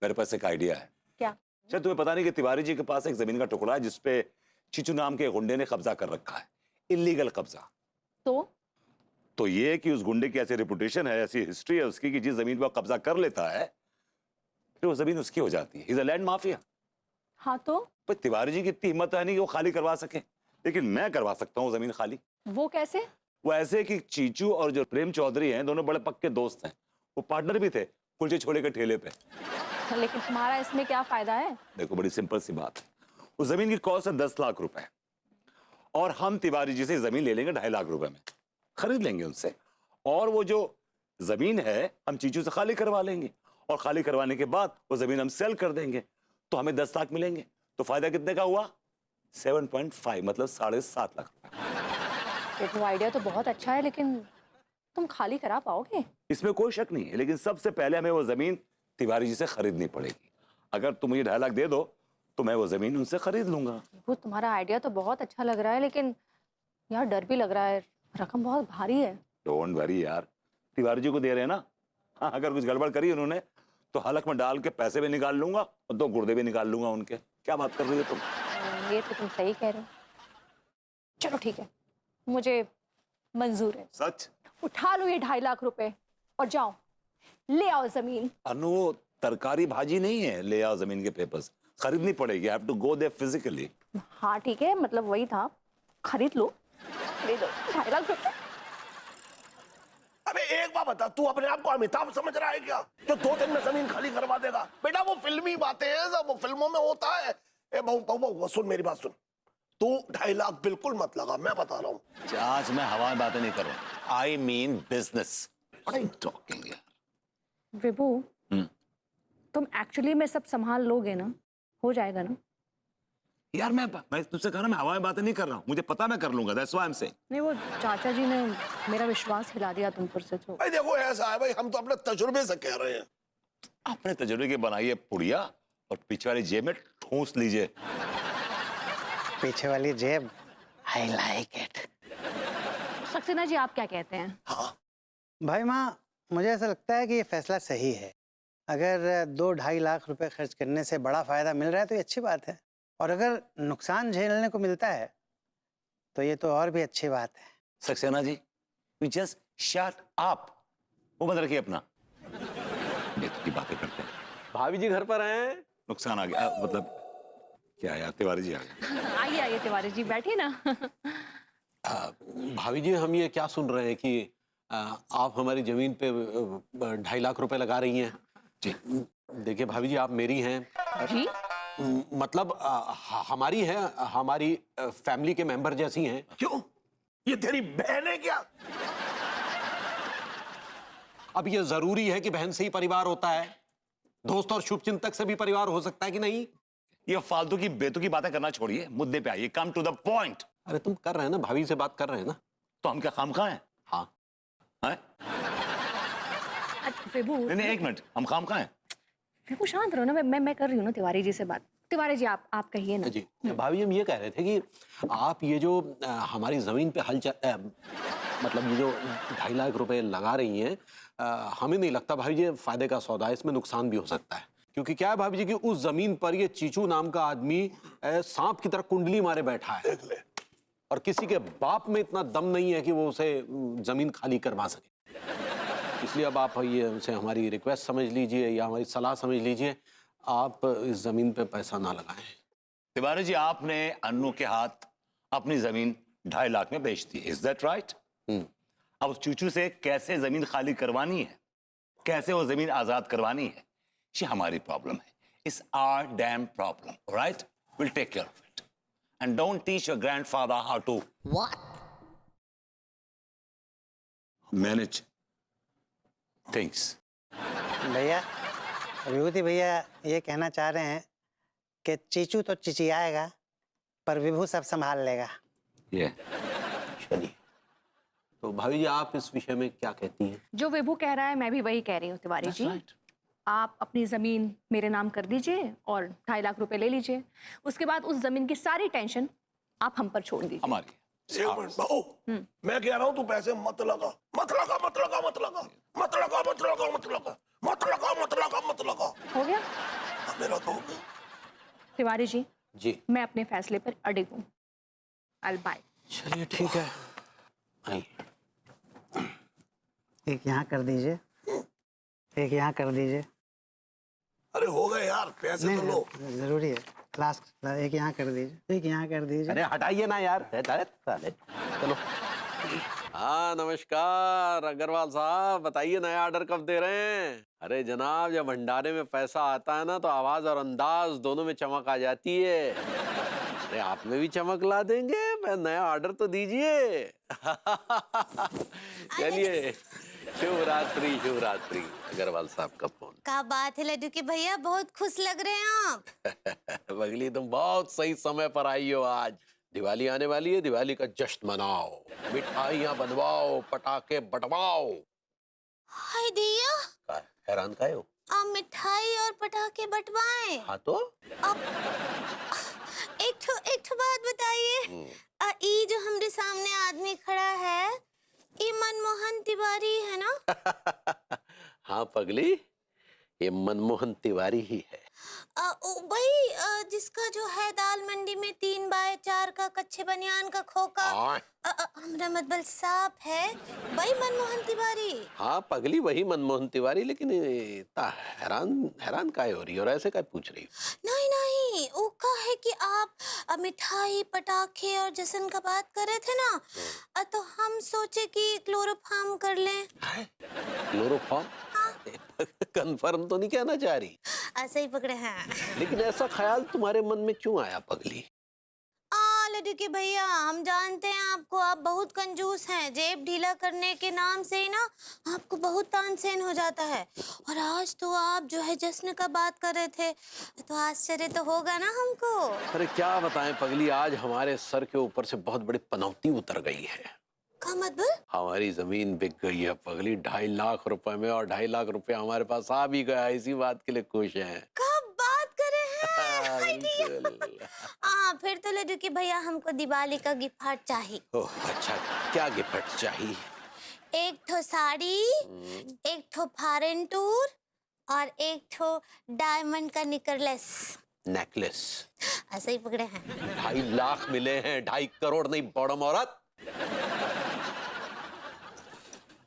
मेरे पास एक आइडिया है। क्या? शायद तुम्हें पता नहीं कि तिवारी जी के पास एक जमीन का टुकड़ा है जिसपे चीचू नाम के गुंडे ने कब्जा कर रखा है, इलीगल कब्जा। तो ये कि उस गुंडे की ऐसी रेपुटेशन है, ऐसी हिस्ट्री है उसकी कि जिस जमीन पर कब्जा कर लेता है फिर वो जमीन उसकी हो जाती है। Is a land mafia. हाँ तो पर तिवारी जी की इतनी हिम्मत है नहीं कि वो खाली करवा सके, लेकिन मैं करवा सकता हूँ जमीन खाली। वो कैसे? वो ऐसे कि चीचू और जो प्रेम चौधरी हैं दोनों बड़े पक्के दोस्त हैं, वो पार्टनर भी थे कुलचे छोले के ठेले पे। लेकिन तुम्हारा इसमें क्या फायदा है? देखो बड़ी सिंपल सी बात है, उस जमीन की कॉस्ट है 10 लाख रुपए और हम तिवारी जी से जमीन ले लेंगे 2.5 लाख रुपए में, खरीद लेंगे उनसे, और वो जो जमीन है हम चीचू से खाली करवा लेंगे और खाली करवाने के बाद वो जमीन हम सेल कर देंगे तो हमें 10 लाख मिलेंगे। तो फायदा कितने का हुआ? 7.5 मतलब 7.5 लाख रुपए। ये तो आइडिया तो बहुत अच्छा है, लेकिन तुम खाली करा पाओगे? इसमें कोई शक नहीं है, लेकिन सबसे पहले हमें वो जमीन तिवारी जी से खरीदनी पड़ेगी। अगर तुम मुझे 2.5 लाख दे दो तो मैं वो जमीन उनसे खरीद लूंगा। वो तुम्हारा आइडिया तो बहुत अच्छा लग रहा है, लेकिन यार डर भी लग रहा है, रकम बहुत भारी है। डोंट वरी यार, तिवारी जी को दे रहे हैं ना। हाँ, अगर कुछ गड़बड़ करी उन्होंने तो हलक में डाल के पैसे भी निकाल लूंगा और 2 गुर्दे भी निकाल लूंगा उनके। क्या बात कर रही हो तुम? ये तो तुम सही कह रहे हो। चलो ठीक है, मुझे मंजूर है। सच? उठा लो ये 2.5 लाख रुपए और जाओ ले आओ जमीन। अनु वो तरकारी भाजी नहीं है, ले आओ जमीन के पेपर्स, खरीदनी पड़ेगी। Have to go there physically. हाँ ठीक है, मतलब वही था, खरीद लो, ले दो 2.5 लाख रुपए। अबे एक बात बता, तू अपने आप को अमिताभ समझ रहा है क्या, जो 2 दिन में जमीन खाली करवा देगा? बेटा वो फिल्मी बातें हैं, सब वो फिल्मों में होता है। ए बहु सुन मेरी बात सुन, तू 2.5 लाख बिल्कुल मत लगा, मैं बता रहा हूँ। आज मैं हवा में बातें नहीं कर रहा हूँ, I mean business. What are you talking यार? विभू, तुम एक्चुअली में सब संभाल लोगे ना? हो जाएगा ना? यार मैं तुझसे कह रहा हूं, मैं हवा में बातें नहीं कर रहा हूँ, मुझे पता मैं कर लूंगा। That's why I am saying. नहीं, वो चाचा जी ने मेरा विश्वास हिला दिया तुम पर से। तो भाई देखो ऐसा है भाई, हम तो अपने तजुर्बे से कह रहे हैं। अपने तजुर्बे की बनाइए पुड़िया और पीछे वाली जेब में ठूंस लीजिए। पीछे वाली जेब, I like it. Saxena ji आप क्या कहते हैं? हाँ भाई माँ, मुझे ऐसा लगता है कि ये फैसला सही है। अगर 2-2.5 लाख रुपए खर्च करने से बड़ा फायदा मिल रहा है तो ये अच्छी बात है, और अगर नुकसान झेलने को मिलता है तो ये तो और भी अच्छी बात है। Saxena ji, you just shut up. वो बंद रखिए अपना, बेतुकी बातें करते हैं। भाभी जी घर पर हैं? नुकसान आ गया मतलब क्या यार, तिवारी जी आ गए। आइए आइए तिवारी जी, बैठिए ना। भाभी जी हम ये क्या सुन रहे हैं कि आप हमारी जमीन पे 2.5 लाख रुपए लगा रही हैं? जी देखिए भाभी जी, आप मेरी हैं। जी? मतलब हमारी है, हमारी फैमिली के मेंबर जैसी हैं। क्यों, ये तेरी बहन है क्या? अब ये जरूरी है कि बहन से ही परिवार होता है? दोस्त और शुभचिंतक से भी परिवार हो सकता है कि नहीं? ये फालतू की बेतुकी बातें करना छोड़िए, मुद्दे पे आइए, कम टू द पॉइंट। अरे तुम कर रहे हैं ना, भाभी से बात कर रहे हैं ना। तो हम क्या खामखा हैं? हाँ हैं? विभू, नहीं एक मिनट, हम खामखा हैं? विभू शांत रहो ना, मैं कर रही हूँ ना तिवारी जी से बात। तिवारी जी आप कहिए ना। जी भाभी हम ये कह रहे थे कि आप ये जो हमारी जमीन पे मतलब ये जो 2.5 लाख रुपए लगा रही हैं, हमें नहीं लगता भाभी जी फायदे का सौदा है, इसमें नुकसान भी हो सकता है। क्योंकि क्या है भाभी जी कि उस जमीन पर ये चीचू नाम का आदमी सांप की तरह कुंडली मारे बैठा है, और किसी के बाप में इतना दम नहीं है कि वो उसे जमीन खाली करवा सके। इसलिए अब आप ये उनसे हमारी रिक्वेस्ट समझ लीजिए या हमारी सलाह समझ लीजिए, आप इस जमीन पे पैसा ना लगाएं। तिवारी जी, आपने अन्नू के हाथ अपनी जमीन 2.5 लाख में बेच दी, इज दैट राइट? अब उस चूचू से कैसे जमीन खाली करवानी है, कैसे वो जमीन आजाद करवानी है, ये हमारी प्रॉब्लम है। It's our damn problem, right? Will take care of it and don't teach your grandfather how to manage things. भैया, विभूति भैया ये कहना चाह रहे हैं कि चीचू तो चिचियाएगा पर विभू सब संभाल लेगा। ये चलिए, तो भाभी जी आप इस विषय में क्या कहती हैं? जो विभू कह रहा है मैं भी वही कह रही हूँ तिवारी जी। आप अपनी जमीन मेरे नाम कर दीजिए और 2.5 लाख रुपए ले लीजिए। उसके बाद उस जमीन की सारी टेंशन आप हम पर छोड़ दीजिए। हमारी एक मिनट बहू, मैं कह रहा हूँ तू पैसे मत लगा, मत लगा, मत लगा, मत लगा, मत लगा, मत लगा, मत लगा, मत लगा, मत लगा, मत लगा। हो गया? मेरा तो हो गया। तिवारी जी, जी मैं अपने फैसले पर अडिग हूँ। I'll buy। चलिए ठीक है। आइए। एक यहाँ कर दीजिए, एक यहाँ कर दीजिए। अरे हो गए यार, पैसे तो लो। जरूरी है। लास्ट एक यहाँ कर दीजिए, एक यहाँ कर दीजिए। अरे हटाइए ना यार, साले। चलो। हाँ नमस्कार अग्रवाल साहब, बताइए नया ऑर्डर कब दे रहे हैं? अरे जनाब, जब भंडारे में पैसा आता है ना तो आवाज और अंदाज दोनों में चमक आ जाती है। अरे आप में भी चमक ला देंगे, मैं नया ऑर्डर तो दीजिए। चलिए, शुभ रात्रि शुभ रात्रि। अग्रवाल साहब का फोन। क्या बात है लड्डू के भैया, बहुत खुश लग रहे हैं आप। बगली तुम बहुत सही समय पर आई हो आज। दिवाली आने वाली है, दिवाली का जश्न मनाओ, मिठाइयाँ बनवाओ, पटाखे बटवाओ। हाय दिया, हैरान काहे हो? आप मिठाई और पटाखे बंटवाएं। हाँ तो अब एक ठो बात बताइए, ये जो हमारे सामने आदमी खड़ा है, ये मनमोहन तिवारी है ना? हाँ पगली, ये मनमोहन तिवारी ही है। भाई जिसका जो है दाल मंडी में 3x4 का कच्चे बनियान का खोका, हमरा मतलब साफ है, भाई मनमोहन तिवारी। हाँ पगली, वही मनमोहन तिवारी, लेकिन इतना हैरान काहे हो रही हो और ऐसे काहे पूछ रही हो? नहीं, वो का है कि आप मिठाई पटाखे और जश्न का बात कर रहे थे ना, तो हम सोचे कि क्लोरोफार्म कर लें। क्लोरोफॉर्म? कंफर्म तो नहीं कहना चाह रही? ऐसे ही पकड़े हैं। लेकिन ऐसा ख्याल तुम्हारे मन में क्यों आया पगली? लड्डू के भैया, हम जानते हैं आपको, आप बहुत कंजूस हैं। जेब ढीला करने के नाम से ही ना आपको बहुत तानसेन हो जाता है। और आज तो आप जो है जश्न का बात कर रहे थे, तो आश्चर्य तो होगा ना हमको। अरे क्या बताएं पगली, आज हमारे सर के ऊपर से बहुत बड़ी पनौती उतर गई है। का मतलब? हमारी जमीन बिक गई है पगली, 2.5 लाख रुपए में, और 2.5 लाख रुपए हमारे पास आ भी गया। इसी बात के लिए खुश हैं। कब बात करे हैं? बिल्कुल। फिर तो लड्डू के भैया हमको दिवाली का गिफ्ट चाहिए। ओह अच्छा, क्या गिफ्ट चाहिए? एक ठो साड़ी, एक ठो फॉरेन टूर और एक ठो डायमंड का नेकलेस। नेकलेस? ऐसे ही पकड़े हैं। 2.5 लाख मिले हैं, 2.5 करोड़ नहीं बड़म औरत।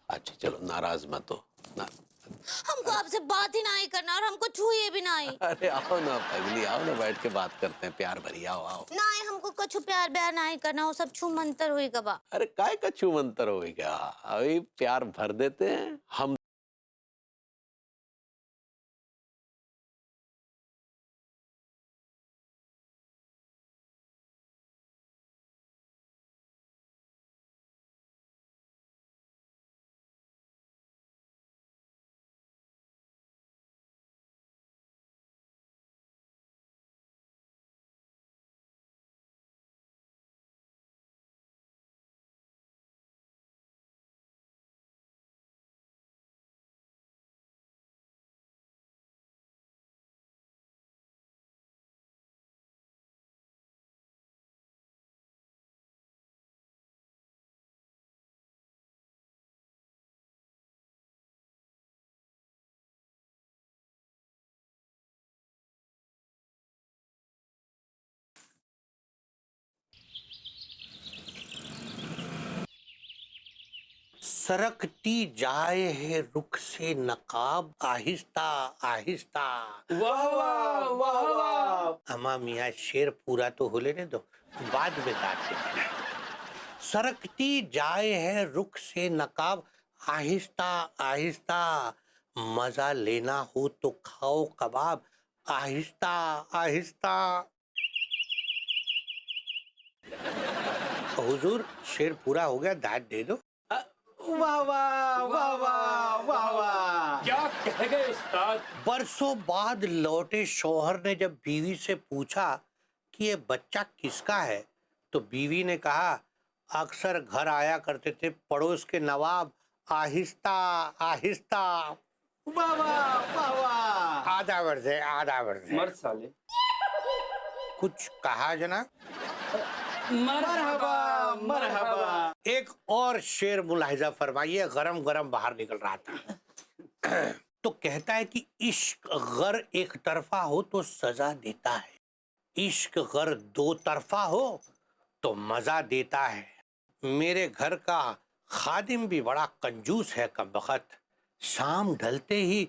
अच्छा चलो, नाराज मत हो ना। हमको आपसे बात ही नहीं करना और हमको छूए भी नहीं। अरे आओ ना पगली, आओ ना, बैठ के बात करते हैं प्यार भरी। आओ। नहीं, हमको कछु प्यार ब्यार नहीं करना, वो सब छू मंतर हुई गबा। अरे काय का छू मंतर होगा, अभी प्यार भर देते हैं हम। सरकती जाए है रुख से नकाब, आहिस्ता आहिस्ता। वाह वाह वाह वाह। अमा मियाँ, शेर पूरा तो हो लेने दो, बाद में गाते हैं। सरकती जाए है रुख से नकाब, आहिस्ता आहिस्ता। मजा लेना हो तो खाओ कबाब, आहिस्ता आहिस्ता। हुजूर, शेर पूरा हो गया, दाद दे दो। वाह वाह वाह वाह वाह वाह। क्या कह गए उस्ताद? बरसों बाद लौटे शौहर ने जब बीवी से पूछा कि ये बच्चा किसका है, तो बीवी ने कहा, अक्सर घर आया करते थे पड़ोस के नवाब, आहिस्ता आहिस्ता। वाह वाह वाह वाह। आधा वर्ष है, आधा वर्ष है। मर साले। कुछ कहा जनाब? मरहबा मरहबा। एक और शेर मुलाहिजा फरमाइए। गरम गरम बाहर निकल रहा था। तो कहता है कि इश्क गर एक तरफा हो तो सजा देता है, इश्क गर दो तरफा हो तो मजा देता है। मेरे घर का खादिम भी बड़ा कंजूस है कमबख्त, शाम ढलते ही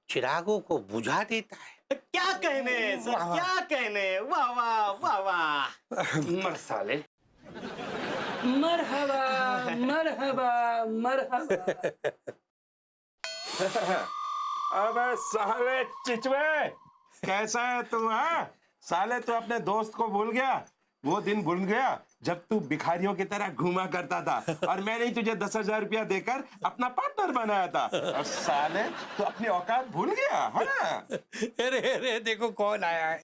चिरागों को बुझा देता है। क्या कहने सर, क्या कहने, वाह वाह वाह वाह। मर साले, मरहबा मरहबा मरहबा। अबे साले चिचवे, कैसा है तू? हाँ साले, तू अपने दोस्त को भूल गया? वो दिन भूल गया जब तू भिखारियों की तरह घूमा करता था और मैंने ही तुझे 10,000 रुपया देकर अपना पार्टनर बनाया था। और साले तू अपनी औकात भूल गया? हाँ? अरे अरे देखो कौन आया है,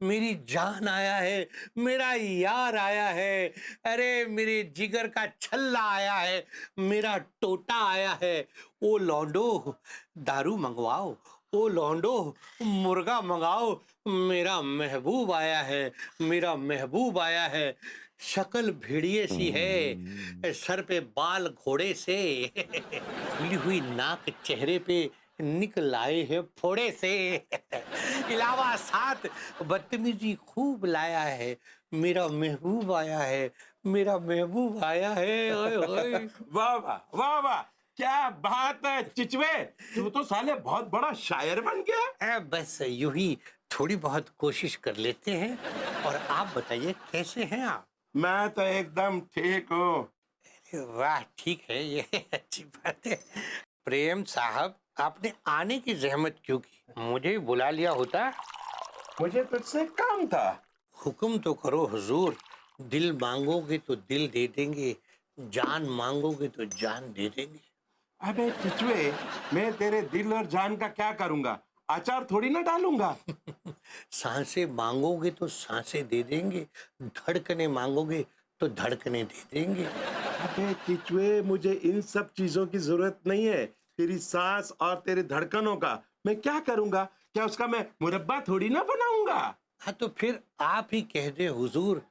मेरी जान आया है, मेरा यार आया है, अरे मेरे जिगर का छल्ला आया है, मेरा टोटा आया है। ओ लौंडो दारू मंगवाओ, ओ लौंडो मुर्गा मंगाओ, मेरा महबूब आया है, मेरा महबूब आया है। शक्ल भेड़िए सी है, सर पे बाल घोड़े से, खुली हुई नाक चेहरे पे निकल आए है फोड़े से, इलावा साथ बदतमीजी खूब लाया है। मेरा महबूब आया है, मेरा महबूब आया है। ओए ओए वाह वाह वाह वाह, क्या बात है चिचवे, तू तो साले बहुत बड़ा शायर बन गया। बस यूं ही थोड़ी बहुत कोशिश कर लेते हैं। और आप बताइए कैसे हैं आप? मैं तो एकदम ठीक हूँ। अरे वाह, ठीक है, ये अच्छी बात है। प्रेम साहब, आपने आने की जहमत क्यों की? मुझे बुला लिया होता। मुझे तुझसे काम था। हुक्म तो करो हुजूर, दिल मांगोगे तो दिल दे देंगे, जान मांगोगे तो जान दे देंगे। अबे चिचवे, मैं तेरे दिल और जान का क्या करूंगा? अचार थोड़ी ना डालूंगा। सांसें मांगोगे तो सांसें दे देंगे, धड़कने मांगोगे तो धड़कने दे देंगे। अबे चिचवे, मुझे इन सब चीजों की जरूरत नहीं है। तेरी सांस और तेरे धड़कनों का मैं क्या करूंगा? क्या उसका मैं मुरब्बा थोड़ी ना बनाऊंगा? हाँ तो फिर आप ही कह दे हुजूर,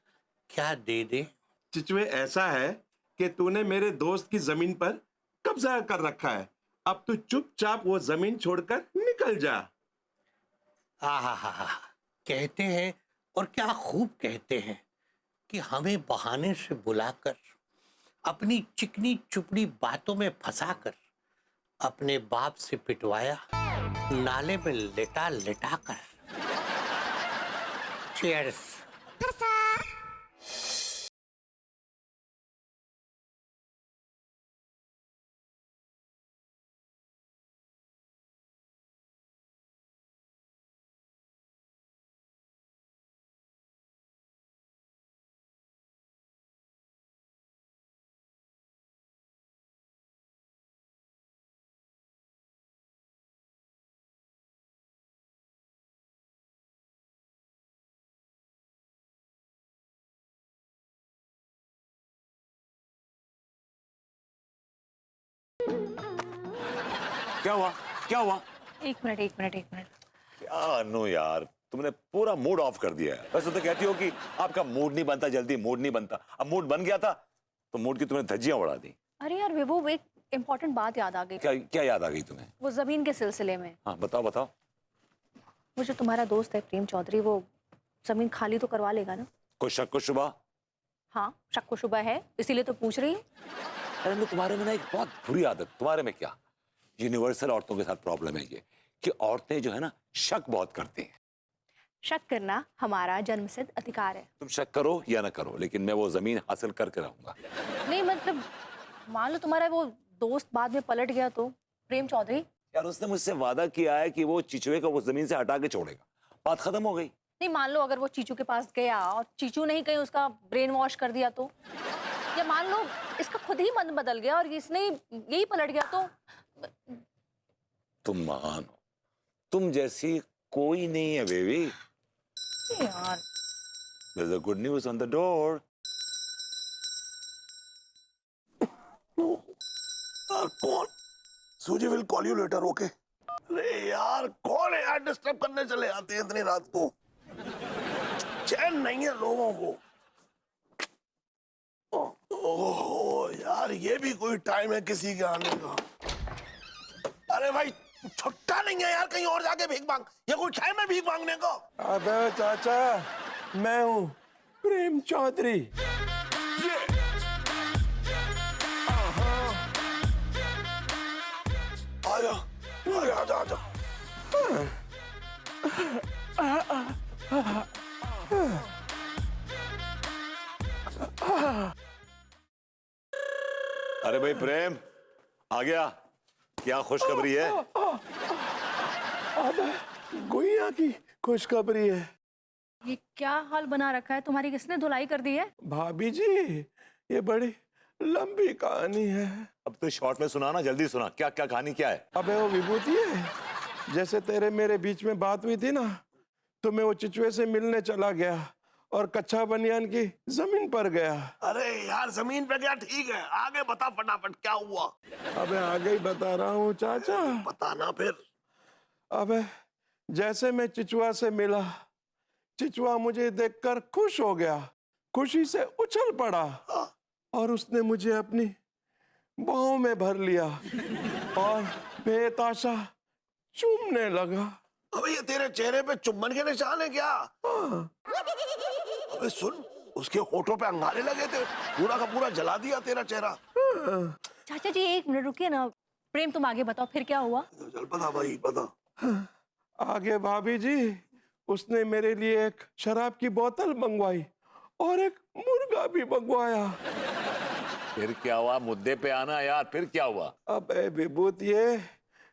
क्या दे दे? चिचवे, ऐसा है कि तूने मेरे दोस्त की जमीन पर कब्जा कर रखा है। अब तू चुपचाप वो जमीन छोड़कर निकल जा। आहा, कहते हैं और क्या खूब कहते हैं कि हमें बहाने से बुलाकर, अपनी चिकनी चुपड़ी बातों में फंसाकर, अपने बाप से पिटवाया नाले में लेटा लेटा कर। चीयर्स। क्या हुआ? क्या हुआ? एक मिनट एक मिनट एक मिनट। क्या अनु यार, तुमने पूरा मूड ऑफ कर दिया है। वैसे तो कहती हो कि आपका मूड नहीं बनता जल्दी, मूड नहीं बनता। अब मूड बन गया था तो मूड की तुमने धज्जियां उड़ा दी। अरे यार विभू, एक इम्पोर्टेंट बात याद आ गई। क्या क्या याद आ गई तुम्हें? वो जमीन के सिलसिले में। हाँ बताओ बताओ। वो जो तुम्हारा दोस्त है प्रेम चौधरी, वो जमीन खाली तो करवा लेगा ना? कोई शक को शुबा? हाँ, शक को शुबा है, इसीलिए तो पूछ रही हूँ। अरे मैं तुम्हारे में ना एक बहुत बुरी आदत, तुम्हारे में क्या, यूनिवर्सल औरतों के साथ प्रॉब्लम है ये कि औरतें जो है ना शक बहुत करती हैं। शक करना हमारा जन्मसिद्ध अधिकार है। तुम शक करो या ना करो, लेकिन मैं वो जमीन हासिल करके रहूंगा। नहीं मतलब, मान लो तुम्हारा वो दोस्त बाद में पलट गया तो? प्रेम चौधरी यार, उसने मुझसे वादा किया है कि वो चिचुए को वो जमीन से हटा के छोड़ेगा। बात खत्म हो गई। नहीं, मान लो अगर वो चीचू के पास गया और चीचू ने ही कहीं उसका ब्रेन वॉश कर दिया तो? या मान लो इसका खुद ही मन बदल गया और इसने यही पलट गया तो? तुम महान हो, तुम जैसी कोई नहीं है बेबी। यार There's a good news on the door. कौन? सूजी will call you later, okay? अरे यार कौन है यार, डिस्टर्ब करने चले आते हैं इतनी रात को, चैन नहीं है लोगों को। ओह यार, ये भी कोई टाइम है किसी के आने का? अरे भाई छुट्टा नहीं है यार, कहीं और जाके भीख मांग। ये कोई टाइम है भीख मांगने को? अबे चाचा, मैं हूँ प्रेम चौधरी। आजा आजा आजा आजा। अरे भाई प्रेम, आ गया? क्या खुशखबरी है? अबे गुइया की खुशखबरी है। ये क्या हाल बना रखा है तुम्हारी, किसने धुलाई कर दी है? भाभी जी, ये बड़ी लंबी कहानी है। अब तो शॉर्ट में सुना ना, जल्दी सुना। क्या क्या कहानी क्या है? अबे वो विभूति है, जैसे तेरे मेरे बीच में बात हुई थी ना, तो मैं वो चिचुए से मिलने चला गया और कच्चा बनियान की जमीन पर गया। अरे यार जमीन पे गया ठीक है, आगे बता फटाफट क्या हुआ। अबे आगे ही बता रहा हूँ चाचा। बताना फिर। अबे जैसे मैं चिचुआ से मिला, चिचुआ मुझे देखकर खुश हो गया, खुशी से उछल पड़ा और उसने मुझे अपनी बाहों में भर लिया और बेताशा चूमने लगा। अबे ये तेरे चेहरे पे चुम्बन के निशान है क्या? अबे सुन, उसके होठों पे अंगारे लगे थे, पूरा का पूरा जला दिया तेरा चेहरा। चाचा जी 1 मिनट रुकिए ना। प्रेम तुम आगे बताओ, फिर क्या हुआ? चल बता भाई बता। आगे भाभी जी, उसने मेरे लिए एक शराब की बोतल मंगवाई और एक मुर्गा भी मंगवाया। फिर क्या हुआ? मुद्दे पे आना यार, फिर क्या हुआ? अबे विभूतिये,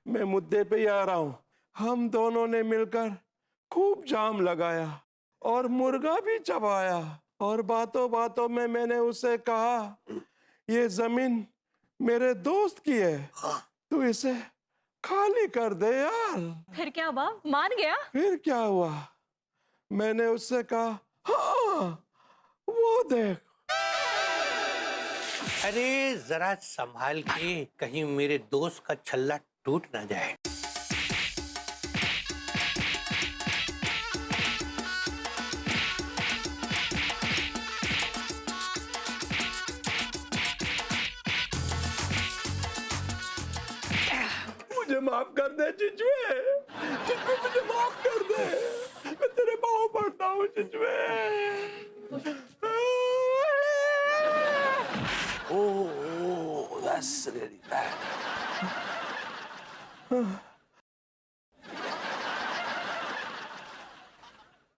मैं मुद्दे पे ही आ रहा हूँ। हम दोनों ने मिलकर खूब जाम लगाया और मुर्गा भी चबाया और बातों बातों में मैंने उससे कहा, ये जमीन मेरे दोस्त की है, तू इसे खाली कर दे यार। फिर क्या हुआ? मान गया? फिर क्या हुआ? मैंने उससे कहा, हाँ वो देख। अरे जरा संभाल के, कहीं मेरे दोस्त का छल्ला टूट ना जाए। मुझे माफ कर दे चिचुए, चिचुए मुझे माफ कर दे, मैं तेरे पाँव पड़ता हूँ चिचुए। Oh, that's really bad.